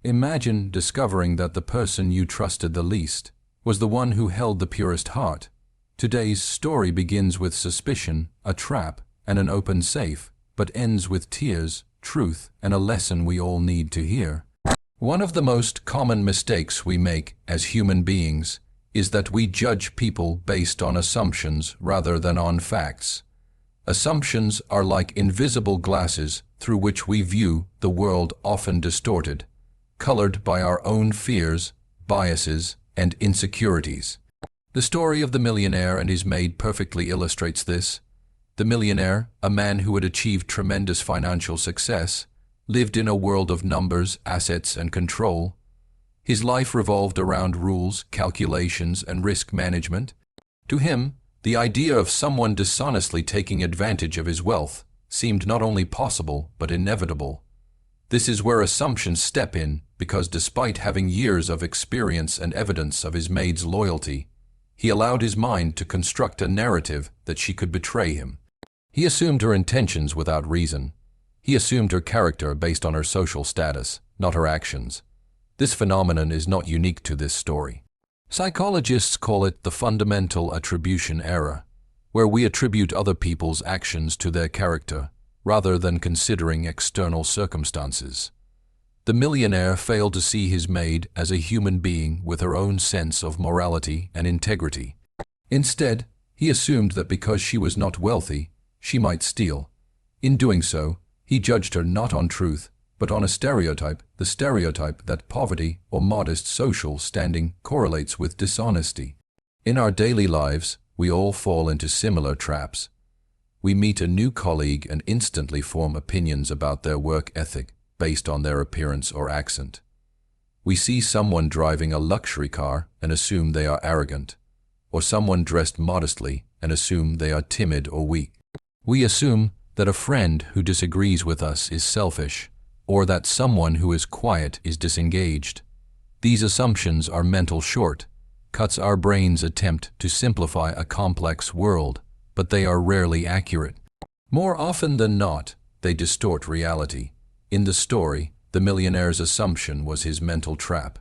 Imagine discovering that the person you trusted the least was the one who held the purest heart. Today's story begins with suspicion, a trap, and an open safe, but ends with tears, truth, and a lesson we all need to hear. One of the most common mistakes we make as human beings is that we judge people based on assumptions rather than on facts. Assumptions are like invisible glasses through which we view the world, often distorted, colored by our own fears, biases, and insecurities. The story of the millionaire and his maid perfectly illustrates this. The millionaire, a man who had achieved tremendous financial success, lived in a world of numbers, assets, and control. His life revolved around rules, calculations, and risk management. To him, the idea of someone dishonestly taking advantage of his wealth seemed not only possible, but inevitable. This is where assumptions step in, because despite having years of experience and evidence of his maid's loyalty, he allowed his mind to construct a narrative that she could betray him. He assumed her intentions without reason. He assumed her character based on her social status, not her actions. This phenomenon is not unique to this story. Psychologists call it the fundamental attribution error, where we attribute other people's actions to their character, rather than considering external circumstances. The millionaire failed to see his maid as a human being with her own sense of morality and integrity. Instead, he assumed that because she was not wealthy, she might steal. In doing so, he judged her not on truth, but on a stereotype, the stereotype that poverty or modest social standing correlates with dishonesty. In our daily lives, we all fall into similar traps. We meet a new colleague and instantly form opinions about their work ethic based on their appearance or accent. We see someone driving a luxury car and assume they are arrogant, or someone dressed modestly and assume they are timid or weak. We assume that a friend who disagrees with us is selfish, or that someone who is quiet is disengaged. These assumptions are mental shortcuts our brains attempt to simplify a complex world, but they are rarely accurate. More often than not, they distort reality. In the story, the millionaire's assumption was his mental trap.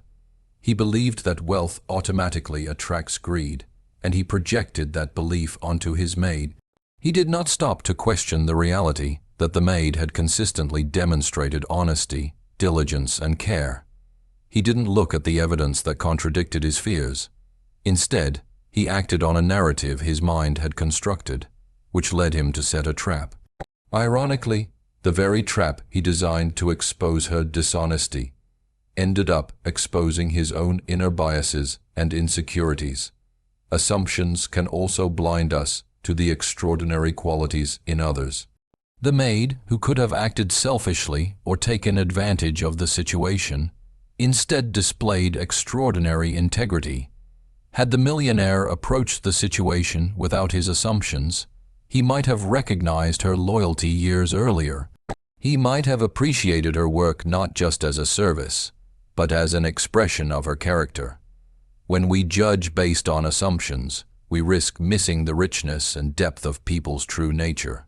He believed that wealth automatically attracts greed, and he projected that belief onto his maid. He did not stop to question the reality that the maid had consistently demonstrated honesty, diligence, and care. He didn't look at the evidence that contradicted his fears. Instead, he acted on a narrative his mind had constructed, which led him to set a trap. Ironically, the very trap he designed to expose her dishonesty ended up exposing his own inner biases and insecurities. Assumptions can also blind us to the extraordinary qualities in others. The maid, who could have acted selfishly or taken advantage of the situation, instead displayed extraordinary integrity. Had the millionaire approached the situation without his assumptions, he might have recognized her loyalty years earlier. He might have appreciated her work not just as a service, but as an expression of her character. When we judge based on assumptions, we risk missing the richness and depth of people's true nature.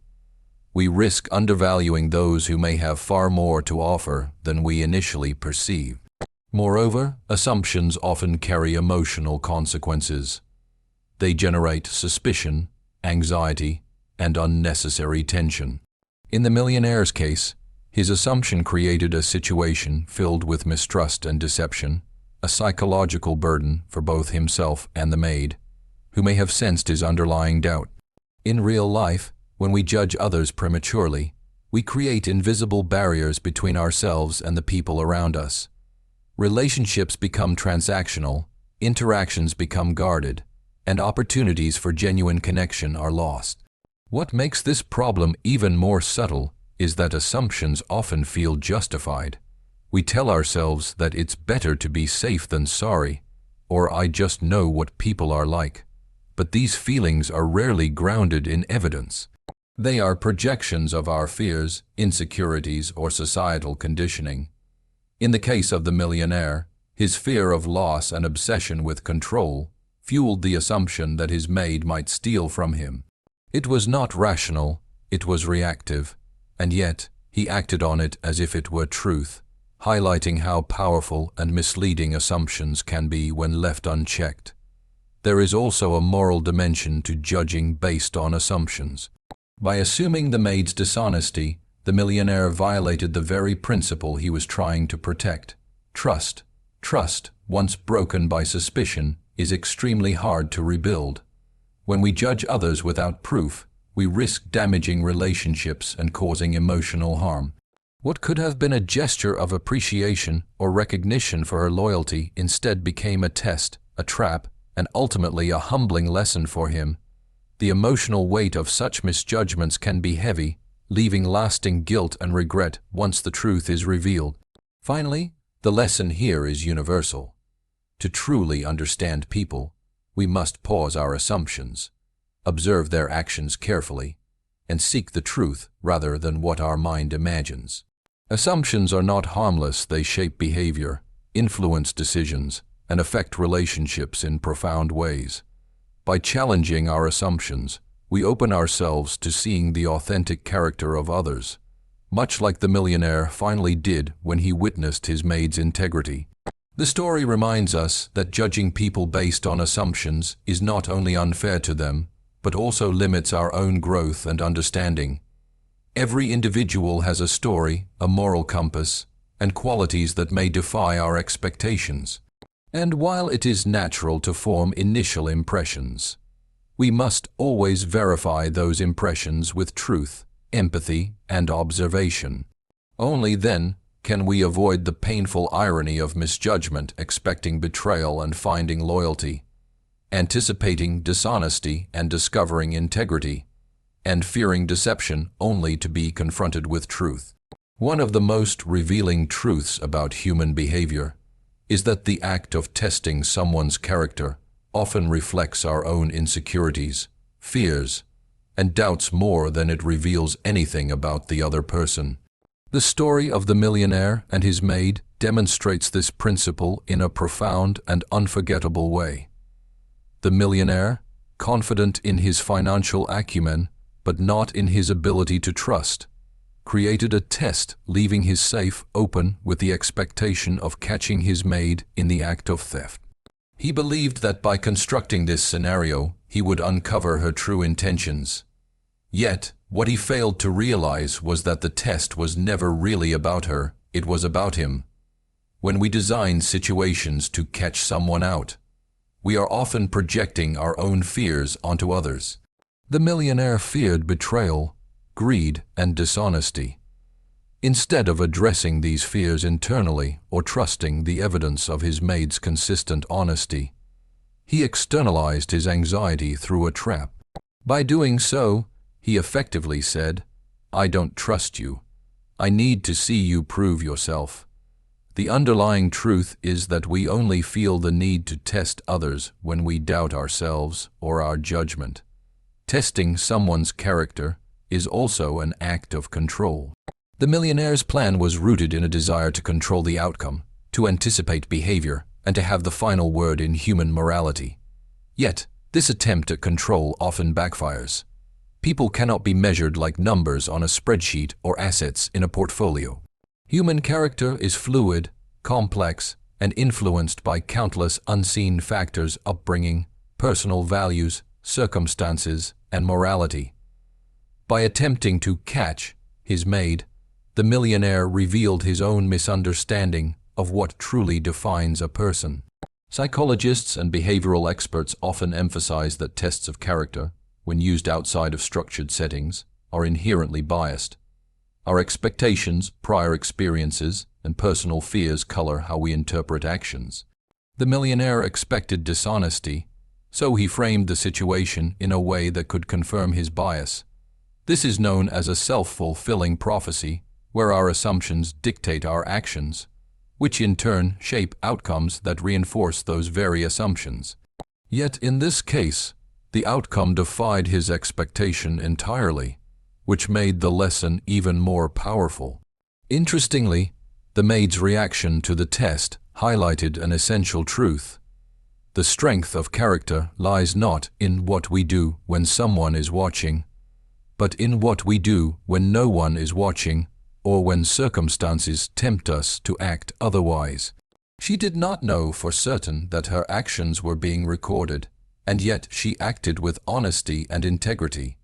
We risk undervaluing those who may have far more to offer than we initially perceive. Moreover, assumptions often carry emotional consequences. They generate suspicion, anxiety, and unnecessary tension. In the millionaire's case, his assumption created a situation filled with mistrust and deception, a psychological burden for both himself and the maid, who may have sensed his underlying doubt. In real life, when we judge others prematurely, we create invisible barriers between ourselves and the people around us. Relationships become transactional, interactions become guarded, and opportunities for genuine connection are lost. What makes this problem even more subtle is that assumptions often feel justified. We tell ourselves that it's better to be safe than sorry, or I just know what people are like. But these feelings are rarely grounded in evidence. They are projections of our fears, insecurities, or societal conditioning. In the case of the millionaire, his fear of loss and obsession with control fueled the assumption that his maid might steal from him. It was not rational, it was reactive, and yet he acted on it as if it were truth, highlighting how powerful and misleading assumptions can be when left unchecked. There is also a moral dimension to judging based on assumptions. By assuming the maid's dishonesty, the millionaire violated the very principle he was trying to protect: trust. Trust, once broken by suspicion, is extremely hard to rebuild. When we judge others without proof, we risk damaging relationships and causing emotional harm. What could have been a gesture of appreciation or recognition for her loyalty instead became a test, a trap, and ultimately a humbling lesson for him. The emotional weight of such misjudgments can be heavy, leaving lasting guilt and regret once the truth is revealed. Finally, the lesson here is universal. To truly understand people, we must pause our assumptions, observe their actions carefully, and seek the truth rather than what our mind imagines. Assumptions are not harmless. They shape behavior, influence decisions, and affect relationships in profound ways. By challenging our assumptions, we open ourselves to seeing the authentic character of others, much like the millionaire finally did when he witnessed his maid's integrity. The story reminds us that judging people based on assumptions is not only unfair to them, but also limits our own growth and understanding. Every individual has a story, a moral compass, and qualities that may defy our expectations. And while it is natural to form initial impressions, we must always verify those impressions with truth, empathy, and observation. Only then can we avoid the painful irony of misjudgment, expecting betrayal and finding loyalty, anticipating dishonesty and discovering integrity, and fearing deception only to be confronted with truth. One of the most revealing truths about human behavior is that the act of testing someone's character often reflects our own insecurities, fears, and doubts more than it reveals anything about the other person. The story of the millionaire and his maid demonstrates this principle in a profound and unforgettable way. The millionaire, confident in his financial acumen but not in his ability to trust, created a test, leaving his safe open with the expectation of catching his maid in the act of theft. He believed that by constructing this scenario, he would uncover her true intentions. Yet, what he failed to realize was that the test was never really about her, it was about him. When we design situations to catch someone out, we are often projecting our own fears onto others. The millionaire feared betrayal, greed, and dishonesty. Instead of addressing these fears internally or trusting the evidence of his maid's consistent honesty, he externalized his anxiety through a trap. By doing so, he effectively said, "I don't trust you. I need to see you prove yourself." The underlying truth is that we only feel the need to test others when we doubt ourselves or our judgment. Testing someone's character is also an act of control. The millionaire's plan was rooted in a desire to control the outcome, to anticipate behavior, and to have the final word in human morality. Yet, this attempt at control often backfires. People cannot be measured like numbers on a spreadsheet or assets in a portfolio. Human character is fluid, complex, and influenced by countless unseen factors: upbringing, personal values, circumstances, and morality. By attempting to catch his maid, the millionaire revealed his own misunderstanding of what truly defines a person. Psychologists and behavioral experts often emphasize that tests of character, when used outside of structured settings, are inherently biased. Our expectations, prior experiences, and personal fears color how we interpret actions. The millionaire expected dishonesty, so he framed the situation in a way that could confirm his bias. This is known as a self-fulfilling prophecy, where our assumptions dictate our actions, which in turn shape outcomes that reinforce those very assumptions. Yet in this case, the outcome defied his expectation entirely, which made the lesson even more powerful. Interestingly, the maid's reaction to the test highlighted an essential truth. The strength of character lies not in what we do when someone is watching, but in what we do when no one is watching or when circumstances tempt us to act otherwise. She did not know for certain that her actions were being recorded, and yet she acted with honesty and integrity.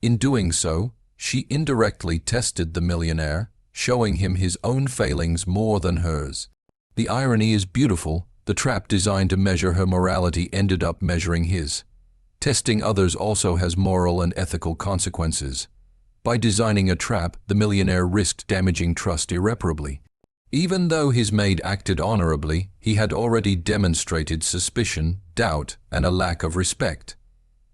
In doing so, she indirectly tested the millionaire, showing him his own failings more than hers. The irony is beautiful. The trap designed to measure her morality ended up measuring his. Testing others also has moral and ethical consequences. By designing a trap, the millionaire risked damaging trust irreparably. Even though his maid acted honorably, he had already demonstrated suspicion, doubt, and a lack of respect.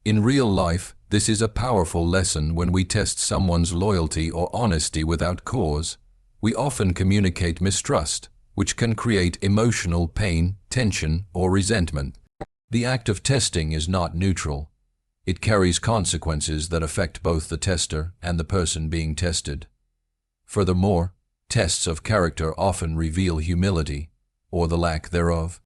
In real life, this is a powerful lesson. When we test someone's loyalty or honesty without cause, we often communicate mistrust, which can create emotional pain, tension, or resentment. The act of testing is not neutral. It carries consequences that affect both the tester and the person being tested. Furthermore, tests of character often reveal humility, or the lack thereof.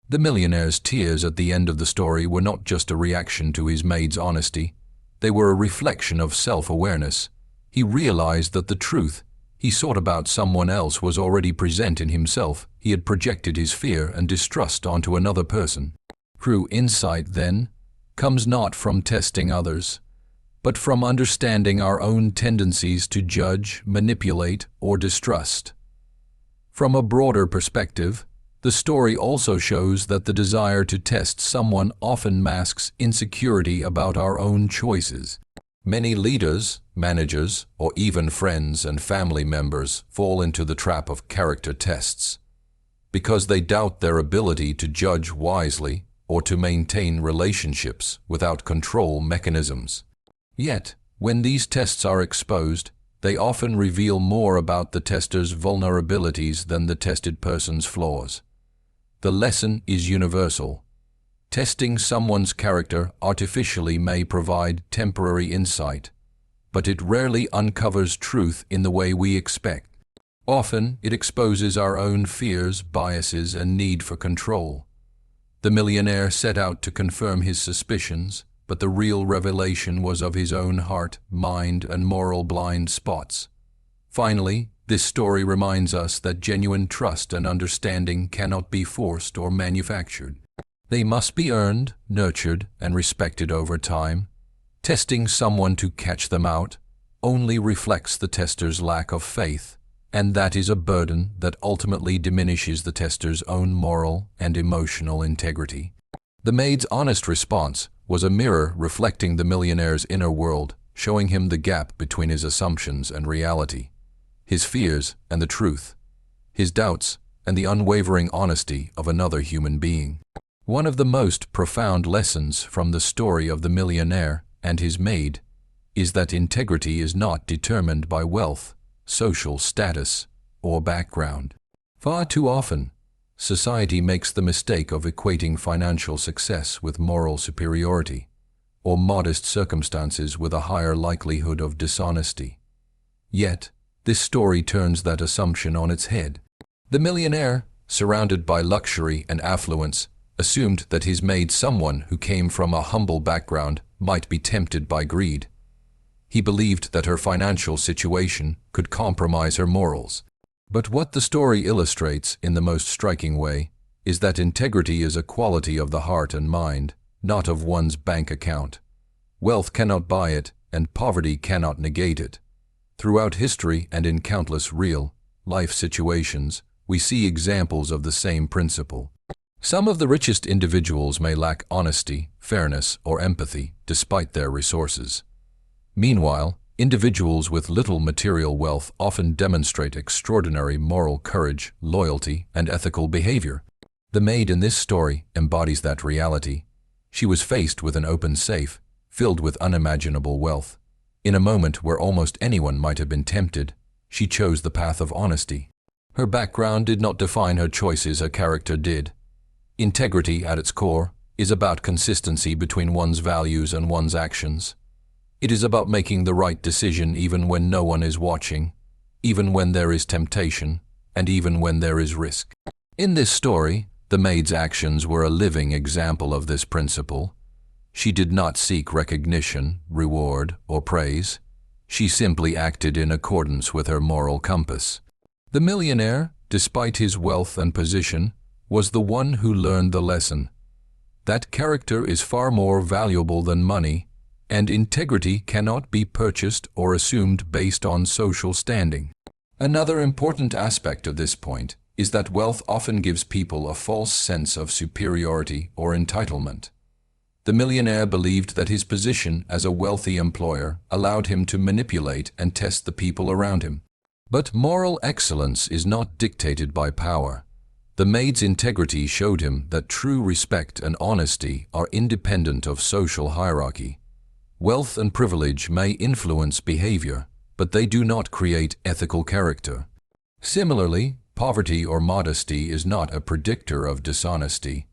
The millionaire's tears at the end of the story were not just a reaction to his maid's honesty. They were a reflection of self-awareness. He realized that the truth he sought about someone else was already present in himself. He had projected his fear and distrust onto another person. True insight, then, comes not from testing others, but from understanding our own tendencies to judge, manipulate, or distrust. From a broader perspective, the story also shows that the desire to test someone often masks insecurity about our own choices. Many leaders, managers, or even friends and family members fall into the trap of character tests because they doubt their ability to judge wisely or to maintain relationships without control mechanisms. Yet, when these tests are exposed, they often reveal more about the tester's vulnerabilities than the tested person's flaws. The lesson is universal. Testing someone's character artificially may provide temporary insight, but it rarely uncovers truth in the way we expect. Often, it exposes our own fears, biases, and need for control. The millionaire set out to confirm his suspicions, but the real revelation was of his own heart, mind, and moral blind spots. Finally, this story reminds us that genuine trust and understanding cannot be forced or manufactured. They must be earned, nurtured, and respected over time. Testing someone to catch them out only reflects the tester's lack of faith, and that is a burden that ultimately diminishes the tester's own moral and emotional integrity. The maid's honest response was a mirror reflecting the millionaire's inner world, showing him the gap between his assumptions and reality, his fears and the truth, his doubts and the unwavering honesty of another human being. One of the most profound lessons from the story of the millionaire and his maid is that integrity is not determined by wealth, social status, or background. Far too often, society makes the mistake of equating financial success with moral superiority, or modest circumstances with a higher likelihood of dishonesty. Yet, this story turns that assumption on its head. The millionaire, surrounded by luxury and affluence, assumed that his maid, someone who came from a humble background, might be tempted by greed. He believed that her financial situation could compromise her morals. But what the story illustrates in the most striking way is that integrity is a quality of the heart and mind, not of one's bank account. Wealth cannot buy it, and poverty cannot negate it. Throughout history and in countless real-life situations, we see examples of the same principle. Some of the richest individuals may lack honesty, fairness, or empathy despite their resources. Meanwhile, individuals with little material wealth often demonstrate extraordinary moral courage, loyalty, and ethical behavior. The maid in this story embodies that reality. She was faced with an open safe, filled with unimaginable wealth. In a moment where almost anyone might have been tempted, she chose the path of honesty. Her background did not define her choices, her character did. Integrity, at its core, is about consistency between one's values and one's actions. It is about making the right decision even when no one is watching, even when there is temptation, and even when there is risk. In this story, the maid's actions were a living example of this principle. She did not seek recognition, reward, or praise. she simply acted in accordance with her moral compass. The millionaire, despite his wealth and position, was the one who learned the lesson that character is far more valuable than money, and integrity cannot be purchased or assumed based on social standing. Another important aspect of this point is that wealth often gives people a false sense of superiority or entitlement. The millionaire believed that his position as a wealthy employer allowed him to manipulate and test the people around him. But moral excellence is not dictated by power. The maid's integrity showed him that true respect and honesty are independent of social hierarchy. Wealth and privilege may influence behavior, but they do not create ethical character. Similarly, poverty or modesty is not a predictor of dishonesty.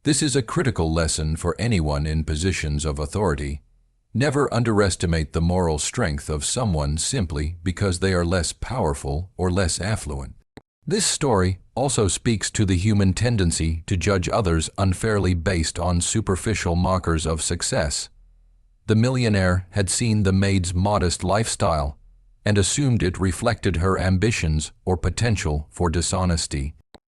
This is a critical lesson for anyone in positions of authority. Never underestimate the moral strength of someone simply because they are less powerful or less affluent. This story also speaks to the human tendency to judge others unfairly based on superficial markers of success. The millionaire had seen the maid's modest lifestyle and assumed it reflected her ambitions or potential for dishonesty.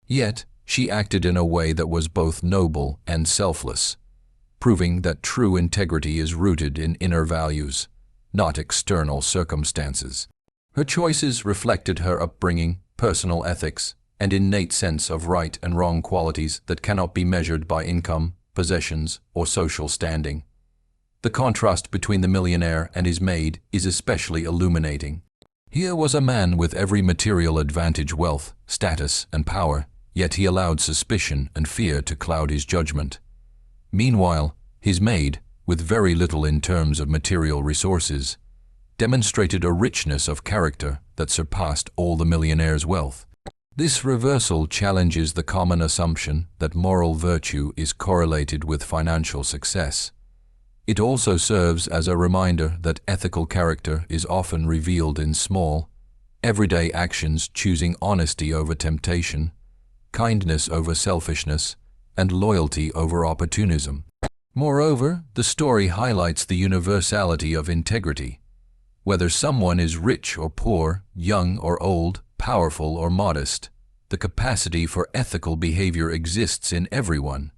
Yet, she acted in a way that was both noble and selfless, proving that true integrity is rooted in inner values, not external circumstances. Her choices reflected her upbringing, personal ethics, and innate sense of right and wrong qualities that cannot be measured by income, possessions, or social standing. The contrast between the millionaire and his maid is especially illuminating. Here was a man with every material advantage, wealth, status, and power, yet he allowed suspicion and fear to cloud his judgment. Meanwhile, his maid, with very little in terms of material resources, demonstrated a richness of character that surpassed all the millionaire's wealth. This reversal challenges the common assumption that moral virtue is correlated with financial success. It also serves as a reminder that ethical character is often revealed in small, everyday actions, choosing honesty over temptation, kindness over selfishness, and loyalty over opportunism. Moreover, the story highlights the universality of integrity. Whether someone is rich or poor, young or old, powerful or modest, the capacity for ethical behavior exists in everyone.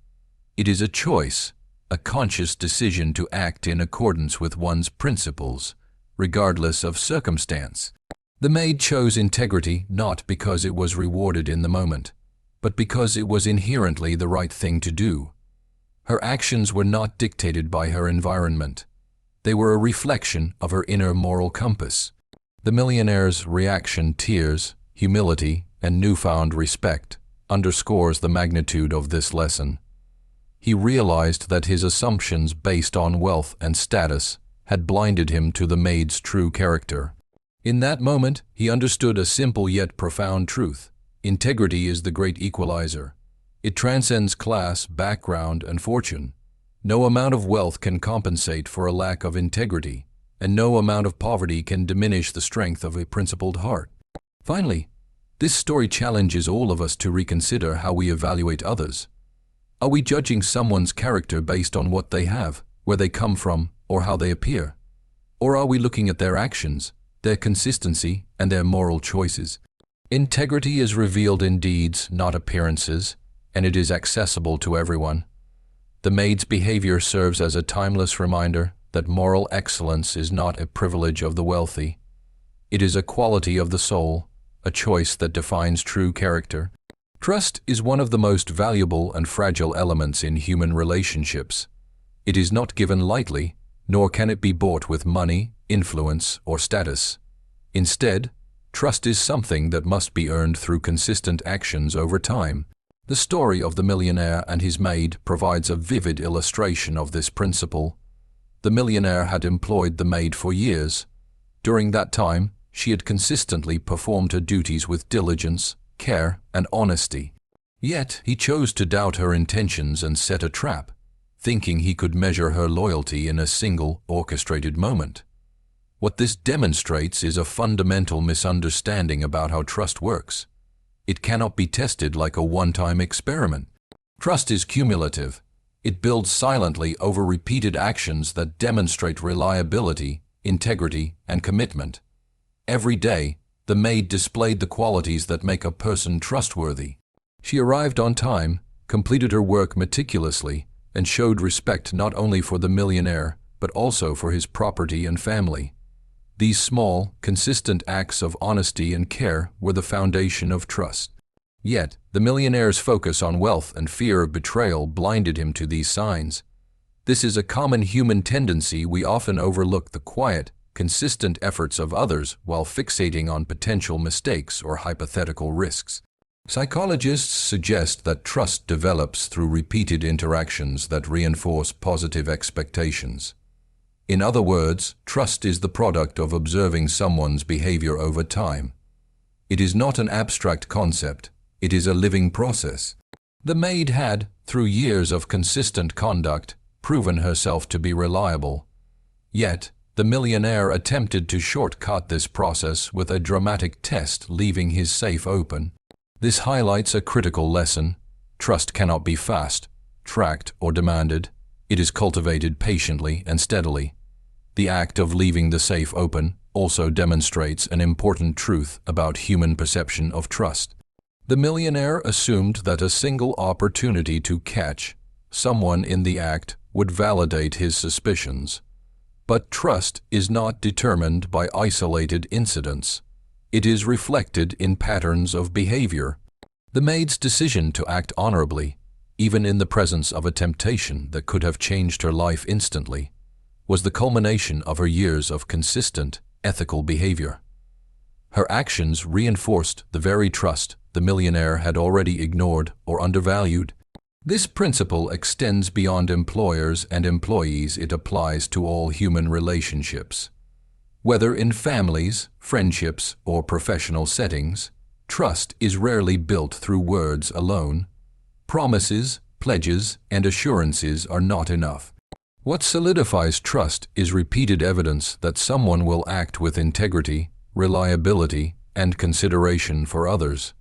It is a choice, a conscious decision to act in accordance with one's principles, regardless of circumstance. The maid chose integrity not because it was rewarded in the moment, but because it was inherently the right thing to do. Her actions were not dictated by her environment. They were a reflection of her inner moral compass. The millionaire's reaction, tears, humility, and newfound respect, underscores the magnitude of this lesson. He realized that his assumptions based on wealth and status had blinded him to the maid's true character. In that moment, he understood a simple yet profound truth. Integrity is the great equalizer. It transcends class, background, and fortune. No amount of wealth can compensate for a lack of integrity, and no amount of poverty can diminish the strength of a principled heart. Finally, this story challenges all of us to reconsider how we evaluate others. Are we judging someone's character based on what they have, where they come from, or how they appear? Or are we looking at their actions, their consistency, and their moral choices? Integrity is revealed in deeds, not appearances, and it is accessible to everyone. The maid's behavior serves as a timeless reminder that moral excellence is not a privilege of the wealthy. It is a quality of the soul, a choice that defines true character. Trust is one of the most valuable and fragile elements in human relationships. It is not given lightly, nor can it be bought with money, influence, or status. Instead, trust is something that must be earned through consistent actions over time. The story of the millionaire and his maid provides a vivid illustration of this principle. The millionaire had employed the maid for years. During that time, she had consistently performed her duties with diligence, care, and honesty. Yet, he chose to doubt her intentions and set a trap, thinking he could measure her loyalty in a single, orchestrated moment. What this demonstrates is a fundamental misunderstanding about how trust works. It cannot be tested like a one-time experiment. Trust is cumulative. It builds silently over repeated actions that demonstrate reliability, integrity, and commitment. Every day, the maid displayed the qualities that make a person trustworthy. She arrived on time, completed her work meticulously, and showed respect not only for the millionaire, but also for his property and family. These small, consistent acts of honesty and care were the foundation of trust. Yet, the millionaire's focus on wealth and fear of betrayal blinded him to these signs. This is a common human tendency. We often overlook the quiet, consistent efforts of others while fixating on potential mistakes or hypothetical risks. Psychologists suggest that trust develops through repeated interactions that reinforce positive expectations. In other words, trust is the product of observing someone's behavior over time. It is not an abstract concept, it is a living process. The maid had, through years of consistent conduct, proven herself to be reliable. Yet, the millionaire attempted to shortcut this process with a dramatic test, leaving his safe open. This highlights a critical lesson. Trust cannot be fast, tracked, or demanded. It is cultivated patiently and steadily. The act of leaving the safe open also demonstrates an important truth about human perception of trust. The millionaire assumed that a single opportunity to catch someone in the act would validate his suspicions. But trust is not determined by isolated incidents. It is reflected in patterns of behavior. The maid's decision to act honorably, even in the presence of a temptation that could have changed her life instantly, was the culmination of her years of consistent, ethical behavior. Her actions reinforced the very trust the millionaire had already ignored or undervalued. This principle extends beyond employers and employees. It applies to all human relationships. Whether in families, friendships, or professional settings, trust is rarely built through words alone. Promises, pledges, and assurances are not enough. What solidifies trust is repeated evidence that someone will act with integrity, reliability, and consideration for others.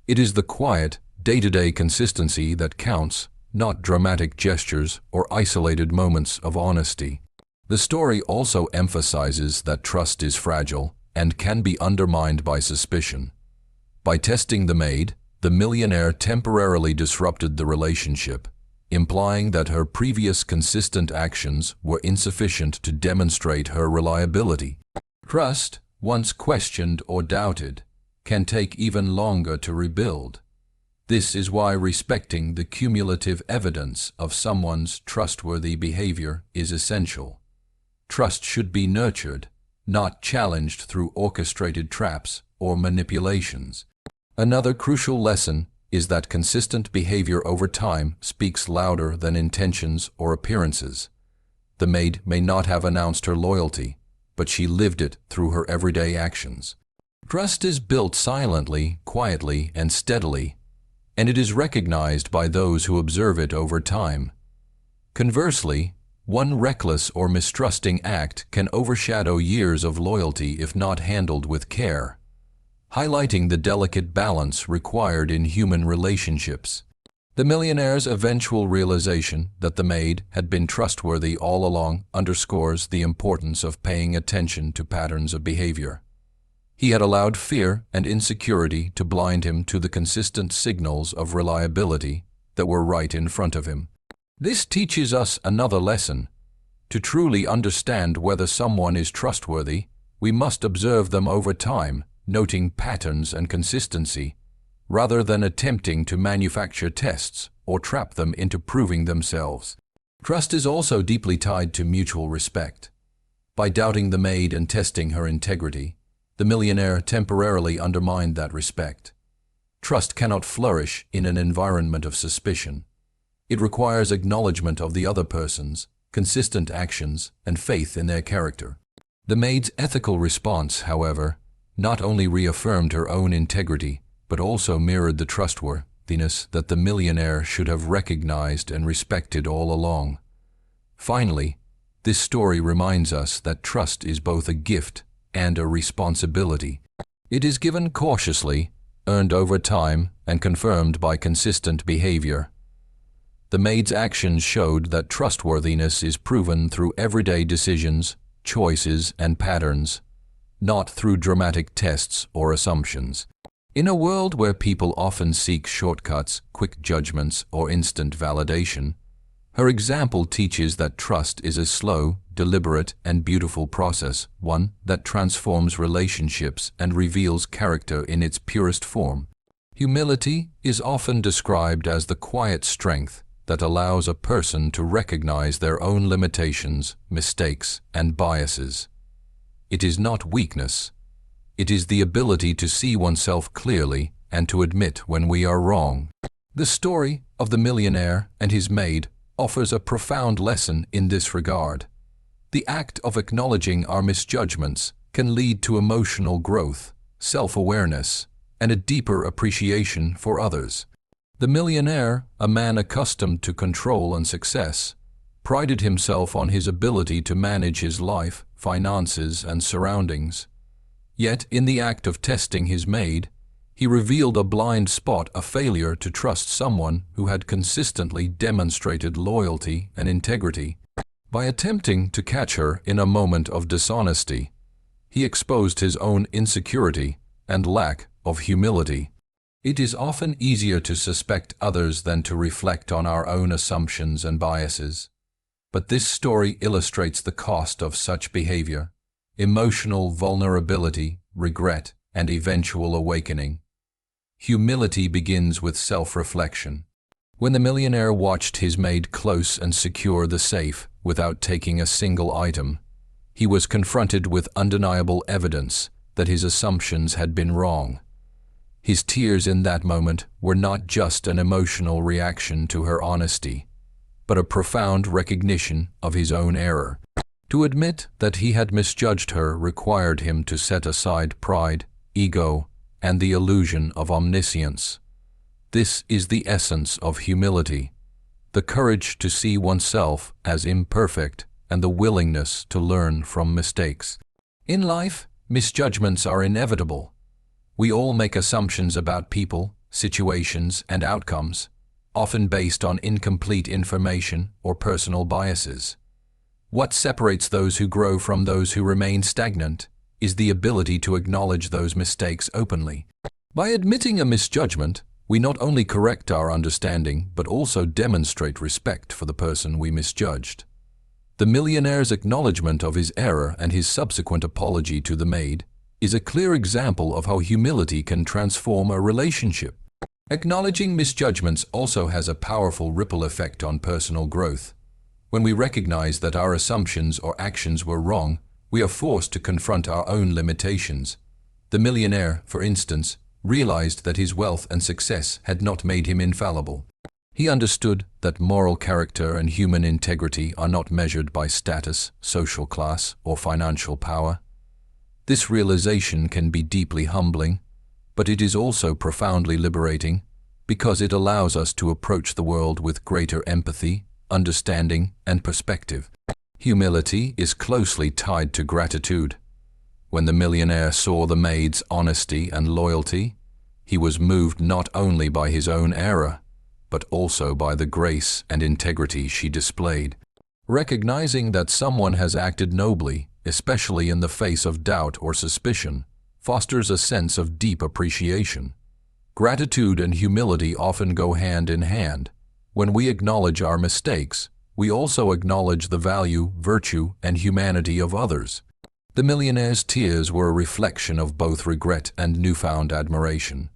It is the quiet, day-to-day consistency that counts, not dramatic gestures or isolated moments of honesty. The story also emphasizes that trust is fragile and can be undermined by suspicion. By testing the maid, the millionaire temporarily disrupted the relationship, implying that her previous consistent actions were insufficient to demonstrate her reliability. Trust, once questioned or doubted, can take even longer to rebuild. This is why respecting the cumulative evidence of someone's trustworthy behavior is essential. Trust should be nurtured, not challenged through orchestrated traps or manipulations. Another crucial lesson is that consistent behavior over time speaks louder than intentions or appearances. The maid may not have announced her loyalty, but she lived it through her everyday actions. Trust is built silently, quietly, and steadily, and it is recognized by those who observe it over time. Conversely, one reckless or mistrusting act can overshadow years of loyalty if not handled with care, highlighting the delicate balance required in human relationships. The millionaire's eventual realization that the maid had been trustworthy all along underscores the importance of paying attention to patterns of behavior. He had allowed fear and insecurity to blind him to the consistent signals of reliability that were right in front of him. This teaches us another lesson. To truly understand whether someone is trustworthy, we must observe them over time, noting patterns and consistency, rather than attempting to manufacture tests or trap them into proving themselves. Trust is also deeply tied to mutual respect. By doubting the maid and testing her integrity, the millionaire temporarily undermined that respect. Trust cannot flourish in an environment of suspicion. It requires acknowledgement of the other person's consistent actions and faith in their character. The maid's ethical response, however, not only reaffirmed her own integrity, but also mirrored the trustworthiness that the millionaire should have recognized and respected all along. Finally, this story reminds us that trust is both a gift and a responsibility. It is given cautiously, earned over time, and confirmed by consistent behavior. The maid's actions showed that trustworthiness is proven through everyday decisions, choices, and patterns, not through dramatic tests or assumptions. In a world where people often seek shortcuts, quick judgments, or instant validation, her example teaches that trust is a slow, deliberate, and beautiful process, one that transforms relationships and reveals character in its purest form. Humility is often described as the quiet strength that allows a person to recognize their own limitations, mistakes, and biases. It is not weakness. It is the ability to see oneself clearly and to admit when we are wrong. The story of the millionaire and his maid offers a profound lesson in this regard. The act of acknowledging our misjudgments can lead to emotional growth, self-awareness, and a deeper appreciation for others. The millionaire, a man accustomed to control and success, prided himself on his ability to manage his life, finances, and surroundings. Yet, in the act of testing his maid, he revealed a blind spot, a failure to trust someone who had consistently demonstrated loyalty and integrity. By attempting to catch her in a moment of dishonesty, he exposed his own insecurity and lack of humility. It is often easier to suspect others than to reflect on our own assumptions and biases. But this story illustrates the cost of such behavior: emotional vulnerability, regret, and eventual awakening. Humility begins with self-reflection. When the millionaire watched his maid close and secure the safe without taking a single item, he was confronted with undeniable evidence that his assumptions had been wrong. His tears in that moment were not just an emotional reaction to her honesty, but a profound recognition of his own error. To admit that he had misjudged her required him to set aside pride, ego, and the illusion of omniscience. This is the essence of humility: the courage to see oneself as imperfect and the willingness to learn from mistakes. In life, misjudgments are inevitable. We all make assumptions about people, situations, and outcomes, often based on incomplete information or personal biases. What separates those who grow from those who remain stagnant is the ability to acknowledge those mistakes openly. By admitting a misjudgment, we not only correct our understanding but also demonstrate respect for the person we misjudged. The millionaire's acknowledgement of his error and his subsequent apology to the maid is a clear example of how humility can transform a relationship. Acknowledging misjudgments also has a powerful ripple effect on personal growth. When we recognize that our assumptions or actions were wrong, we are forced to confront our own limitations. The millionaire, for instance, realized that his wealth and success had not made him infallible. He understood that moral character and human integrity are not measured by status, social class, or financial power. This realization can be deeply humbling, but it is also profoundly liberating because it allows us to approach the world with greater empathy, understanding, and perspective. Humility is closely tied to gratitude. When the millionaire saw the maid's honesty and loyalty, he was moved not only by his own error, but also by the grace and integrity she displayed. Recognizing that someone has acted nobly, especially in the face of doubt or suspicion, fosters a sense of deep appreciation. Gratitude and humility often go hand in hand. When we acknowledge our mistakes, we also acknowledge the value, virtue, and humanity of others. The millionaire's tears were a reflection of both regret and newfound admiration.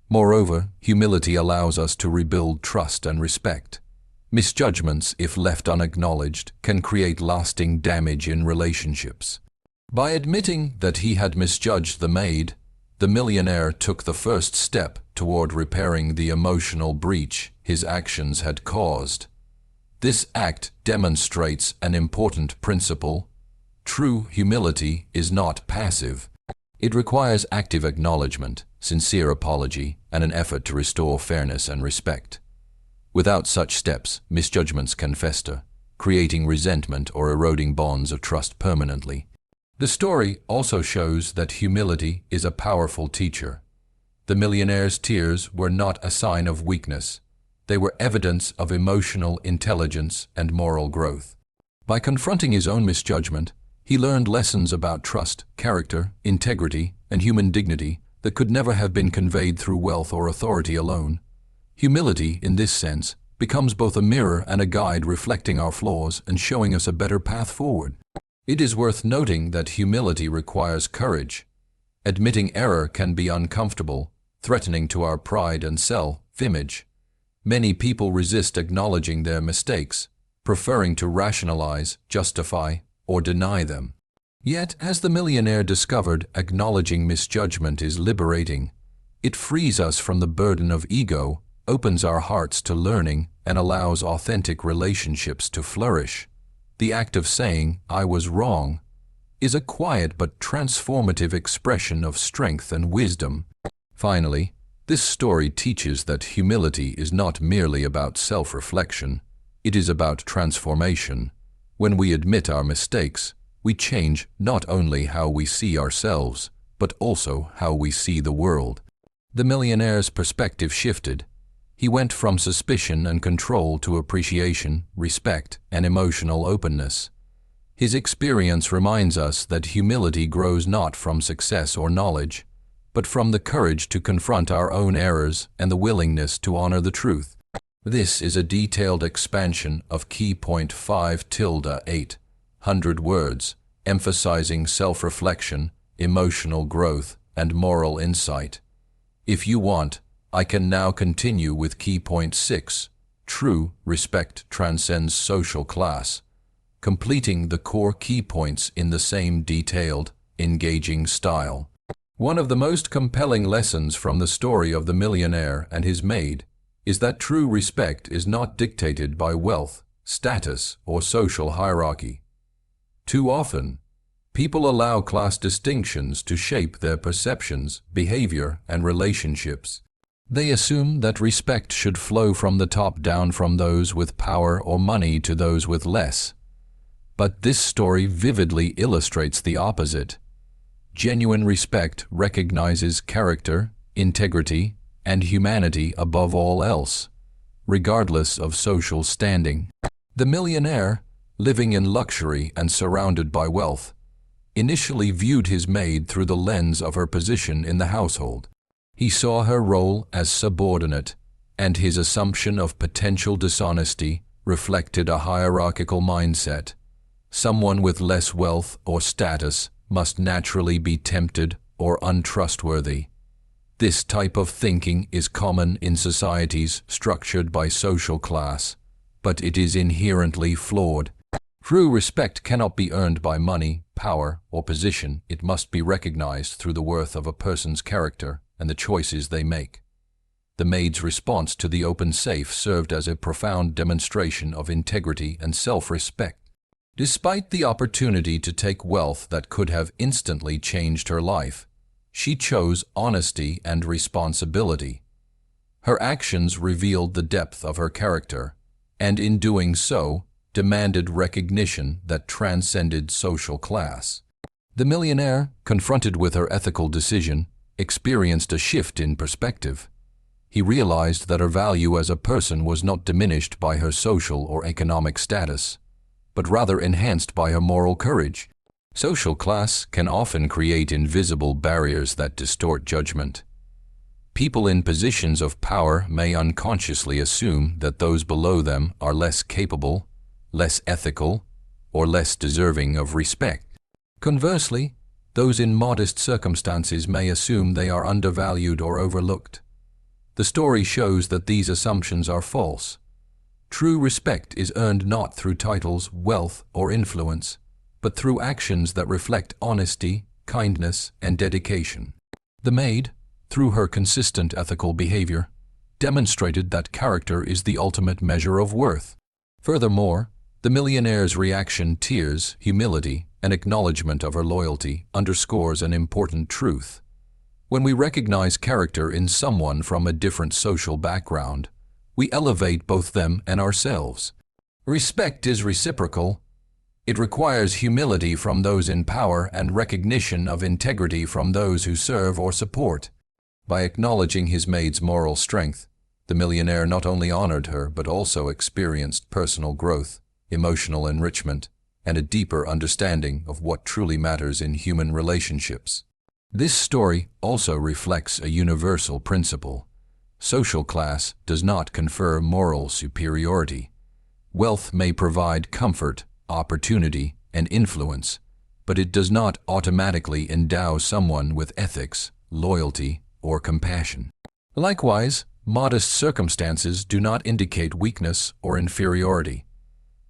Moreover, humility allows us to rebuild trust and respect. Misjudgments, if left unacknowledged, can create lasting damage in relationships. By admitting that he had misjudged the maid, the millionaire took the first step toward repairing the emotional breach his actions had caused. This act demonstrates an important principle. True humility is not passive. It requires active acknowledgement, sincere apology, and an effort to restore fairness and respect. Without such steps, misjudgments can fester, creating resentment or eroding bonds of trust permanently. The story also shows that humility is a powerful teacher. The millionaire's tears were not a sign of weakness. They were evidence of emotional intelligence and moral growth. By confronting his own misjudgment, He learned lessons about trust, character, integrity, and human dignity that could never have been conveyed through wealth or authority alone. Humility, in this sense, becomes both a mirror and a guide reflecting our flaws and showing us a better path forward. It is worth noting that humility requires courage. Admitting error can be uncomfortable, threatening to our pride and self-image. Many people resist acknowledging their mistakes, preferring to rationalize, justify, or deny them. Yet, as the millionaire discovered, acknowledging misjudgment is liberating. It frees us from the burden of ego, opens our hearts to learning, and allows authentic relationships to flourish. The act of saying, "I was wrong," is a quiet but transformative expression of strength and wisdom. Finally, this story teaches that humility is not merely about self-reflection, it is about transformation. When we admit our mistakes, we change not only how we see ourselves, but also how we see the world. The millionaire's perspective shifted. He went from suspicion and control to appreciation, respect, and emotional openness. His experience reminds us that humility grows not from success or knowledge, but from the courage to confront our own errors and the willingness to honor the truth. This is a detailed expansion of key point 5-800 words, emphasizing self-reflection, emotional growth, and moral insight. If you want, I can now continue with key point 6, true respect transcends social class, completing the core key points in the same detailed, engaging style. One of the most compelling lessons from the story of the millionaire and his maid is that true respect is not dictated by wealth, status, or social hierarchy. Too often, people allow class distinctions to shape their perceptions, behavior, and relationships. They assume that respect should flow from the top down, from those with power or money to those with less. But this story vividly illustrates the opposite. Genuine respect recognizes character, integrity, and humanity above all else, regardless of social standing. The millionaire, living in luxury and surrounded by wealth, initially viewed his maid through the lens of her position in the household. He saw her role as subordinate, and his assumption of potential dishonesty reflected a hierarchical mindset. Someone with less wealth or status must naturally be tempted or untrustworthy. This type of thinking is common in societies structured by social class, but it is inherently flawed. True respect cannot be earned by money, power, or position. It must be recognized through the worth of a person's character and the choices they make. The maid's response to the open safe served as a profound demonstration of integrity and self-respect. Despite the opportunity to take wealth that could have instantly changed her life, she chose honesty and responsibility. Her actions revealed the depth of her character, and in doing so, demanded recognition that transcended social class. The millionaire, confronted with her ethical decision, experienced a shift in perspective. He realized that her value as a person was not diminished by her social or economic status, but rather enhanced by her moral courage. Social class can often create invisible barriers that distort judgment. People in positions of power may unconsciously assume that those below them are less capable, less ethical, or less deserving of respect. Conversely, those in modest circumstances may assume they are undervalued or overlooked. The story shows that these assumptions are false. True respect is earned not through titles, wealth, or influence, but through actions that reflect honesty, kindness, and dedication. The maid, through her consistent ethical behavior, demonstrated that character is the ultimate measure of worth. Furthermore, the millionaire's reaction, tears, humility, and acknowledgement of her loyalty underscores an important truth. When we recognize character in someone from a different social background, we elevate both them and ourselves. Respect is reciprocal. It requires humility from those in power and recognition of integrity from those who serve or support. By acknowledging his maid's moral strength, the millionaire not only honored her but also experienced personal growth, emotional enrichment, and a deeper understanding of what truly matters in human relationships. This story also reflects a universal principle. Social class does not confer moral superiority. Wealth may provide comfort, opportunity, and influence, but it does not automatically endow someone with ethics, loyalty, or compassion. Likewise, modest circumstances do not indicate weakness or inferiority.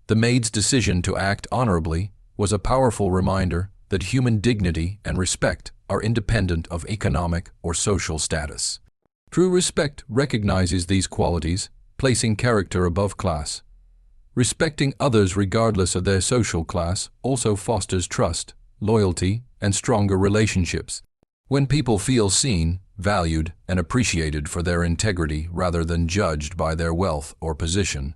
The maid's decision to act honorably was a powerful reminder that human dignity and respect are independent of economic or social status. True respect recognizes these qualities, placing character above class. Respecting others regardless of their social class also fosters trust, loyalty, and stronger relationships. When people feel seen, valued, and appreciated for their integrity rather than judged by their wealth or position,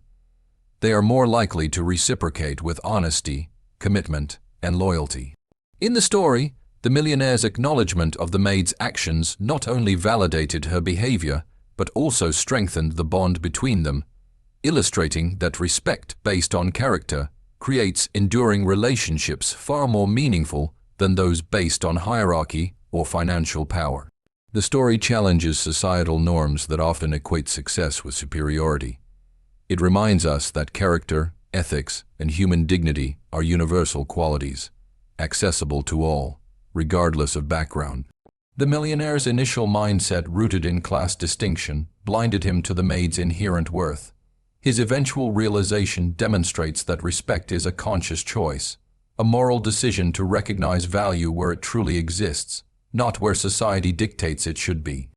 they are more likely to reciprocate with honesty, commitment, and loyalty. In the story, the millionaire's acknowledgement of the maid's actions not only validated her behavior, but also strengthened the bond between them, illustrating that respect based on character creates enduring relationships far more meaningful than those based on hierarchy or financial power. The story challenges societal norms that often equate success with superiority. It reminds us that character, ethics, and human dignity are universal qualities, accessible to all, regardless of background. The millionaire's initial mindset rooted in class distinction blinded him to the maid's inherent worth. His eventual realization demonstrates that respect is a conscious choice, a moral decision to recognize value where it truly exists, not where society dictates it should be.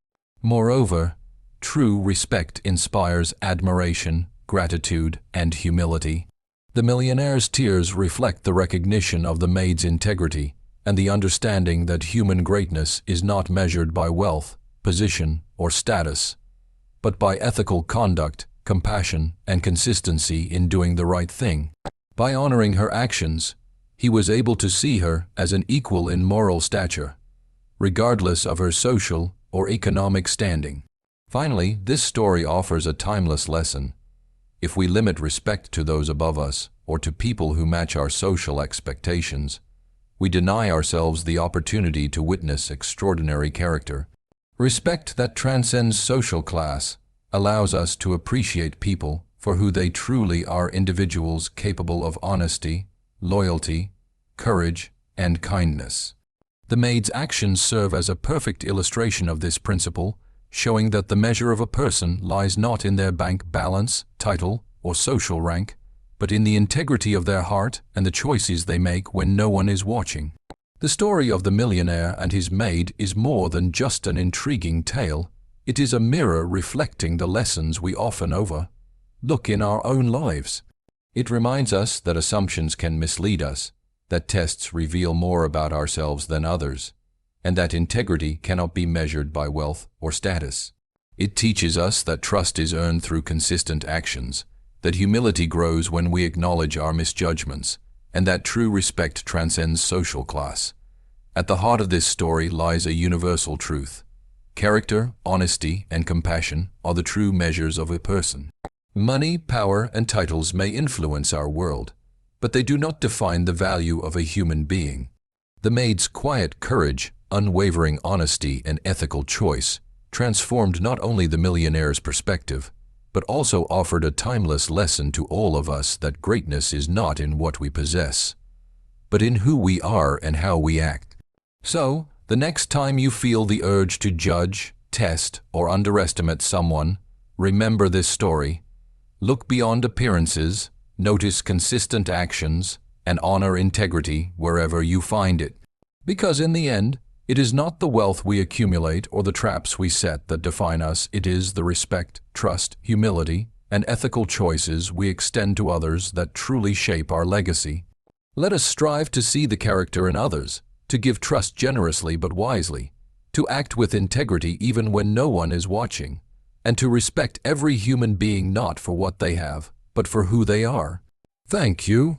Moreover, true respect inspires admiration, gratitude, and humility. The millionaire's tears reflect the recognition of the maid's integrity and the understanding that human greatness is not measured by wealth, position, or status, but by ethical conduct, compassion, and consistency in doing the right thing. By honoring her actions, he was able to see her as an equal in moral stature, regardless of her social or economic standing. Finally, this story offers a timeless lesson. If we limit respect to those above us or to people who match our social expectations, we deny ourselves the opportunity to witness extraordinary character. Respect that transcends social class allows us to appreciate people for who they truly are, individuals capable of honesty, loyalty, courage, and kindness. The maid's actions serve as a perfect illustration of this principle, showing that the measure of a person lies not in their bank balance, title, or social rank, but in the integrity of their heart and the choices they make when no one is watching. The story of the millionaire and his maid is more than just an intriguing tale. It is a mirror reflecting the lessons we often overlook in our own lives. It reminds us that assumptions can mislead us, that tests reveal more about ourselves than others, and that integrity cannot be measured by wealth or status. It teaches us that trust is earned through consistent actions, that humility grows when we acknowledge our misjudgments, and that true respect transcends social class. At the heart of this story lies a universal truth. Character, honesty, and compassion are the true measures of a person. Money, power, and titles may influence our world, but they do not define the value of a human being. The maid's quiet courage, unwavering honesty, and ethical choice transformed not only the millionaire's perspective, but also offered a timeless lesson to all of us that greatness is not in what we possess, but in who we are and how we act. So, the next time you feel the urge to judge, test, or underestimate someone, remember this story. Look beyond appearances, notice consistent actions, and honor integrity wherever you find it. Because in the end, it is not the wealth we accumulate or the traps we set that define us. It is the respect, trust, humility, and ethical choices we extend to others that truly shape our legacy. Let us strive to see the character in others, to give trust generously but wisely, to act with integrity even when no one is watching, and to respect every human being not for what they have, but for who they are. Thank you.